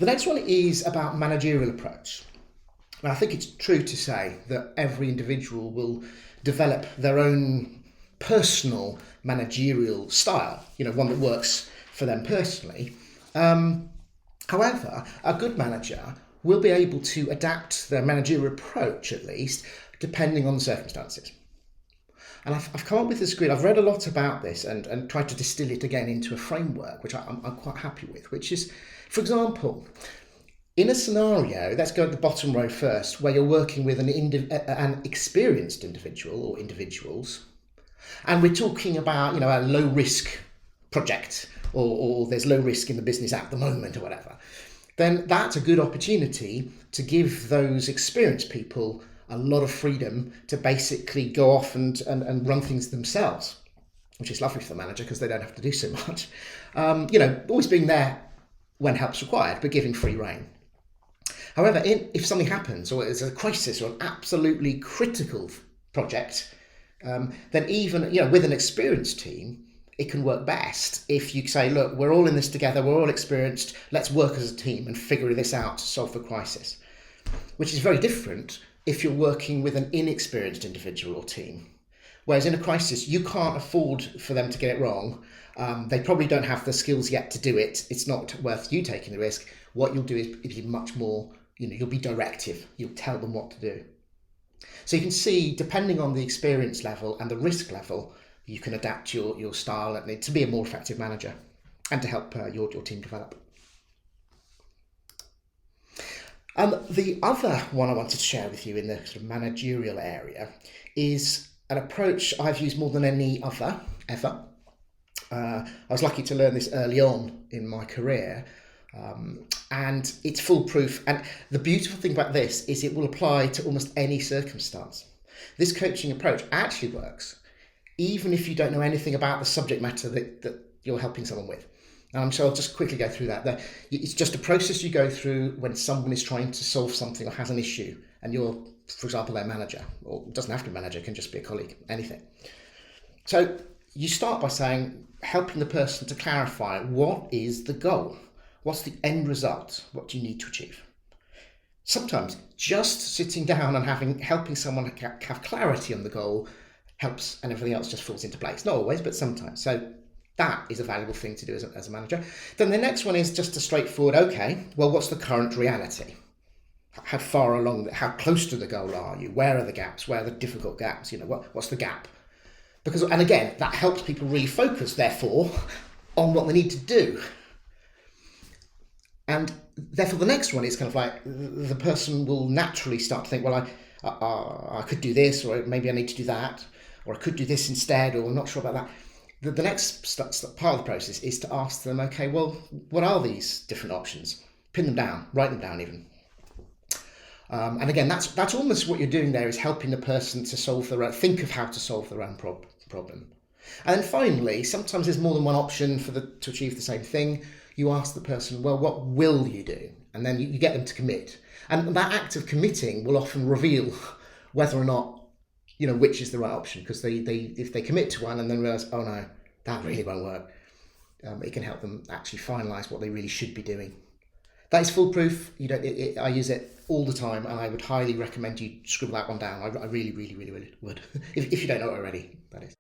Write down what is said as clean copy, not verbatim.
The next one is about managerial approach. Now, I think it's true to say that every individual will develop their own personal managerial style, one that works for them personally. However, a good manager will be able to adapt their managerial approach, at least, depending on the circumstances. And I've come up with this grid. I've read a lot about this and tried to distill it again into a framework, which I'm quite happy with, which is, for example, in a scenario, let's go at the bottom row first, where you're working with an experienced individual or individuals, and we're talking about, a low risk project, or there's low risk in the business at the moment or whatever, then that's a good opportunity to give those experienced people a lot of freedom to basically go off and run things themselves, which is lovely for the manager because they don't have to do so much. Always being there when help's required, but giving free rein. However, if something happens, or there's a crisis or an absolutely critical project, then even with an experienced team, it can work best if you say, look, we're all in this together, we're all experienced, let's work as a team and figure this out to solve the crisis. Which is very different if you're working with an inexperienced individual or team. Whereas in a crisis, you can't afford for them to get it wrong. They probably don't have the skills yet to do it. It's not worth you taking the risk. What you'll do is be much more, you'll be directive. You'll tell them what to do. So you can see, depending on the experience level and the risk level, you can adapt your style to be a more effective manager and to help your team develop. The other one I wanted to share with you in the sort of managerial area is an approach I've used more than any other ever. I was lucky to learn this early on in my career, and it's foolproof. And the beautiful thing about this is it will apply to almost any circumstance. This coaching approach actually works even if you don't know anything about the subject matter that you're helping someone with. So I'll just quickly go through that. It's just a process you go through when someone is trying to solve something or has an issue, and you're, for example, their manager, or it doesn't have to be a manager, it can just be a colleague, anything. So you start by helping the person to clarify, what is the goal? What's the end result? What do you need to achieve? Sometimes just sitting down and helping someone have clarity on the goal helps, and everything else just falls into place. Not always, but sometimes. So that is a valuable thing to do as a manager. Then the next one is just a straightforward, okay, well, what's the current reality? How far along, how close to the goal are you? Where are the gaps? Where are the difficult gaps? What's the gap? And again, that helps people really focus, therefore, on what they need to do. And therefore, the next one is kind of like the person will naturally start to think, well, I could do this, or maybe I need to do that, or I could do this instead, or I'm not sure about that. The next part of the process is to ask them, okay, well, what are these different options? Pin them down, write them down even. And again, that's almost what you're doing there, is helping the person to think of how to solve their own problem. And then finally, sometimes there's more than one option to achieve the same thing. You ask the person, well, what will you do? And then you get them to commit. And that act of committing will often reveal whether or not, which is the right option, because if they commit to one and then realize, oh no, that really won't work, it can help them actually finalize what they really should be doing. That is foolproof. I use it all the time, and I would highly recommend you scribble that one down. I really, really, really, really would, if you don't know it already, that is.